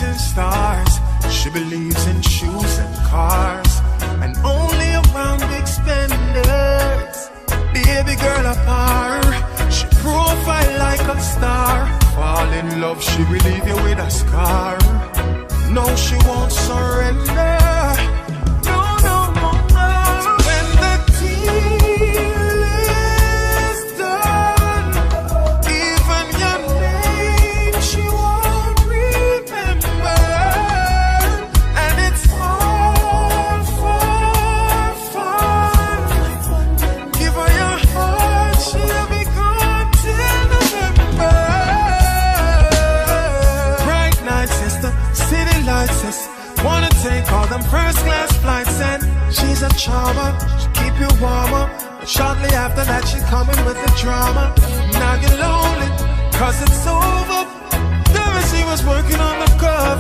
shooting stars. She believes in shoes and cars, and only around big spenders. Baby girl apart, she profile like a star. Fall in love, she will leave you with a scar. No, she won't surrender. No, no, no, no. So when the deal is done, even your name she won't remember. And it's all for fun. Give her your heart, she'll be gone till November. Bright nights, sister, city lights, sis. Wanna take all them first class flights, and she's a charmer, she keep you warmer. But shortly after that she coming with the drama. Now you're lonely, cause it's over. Never she was working on the cover.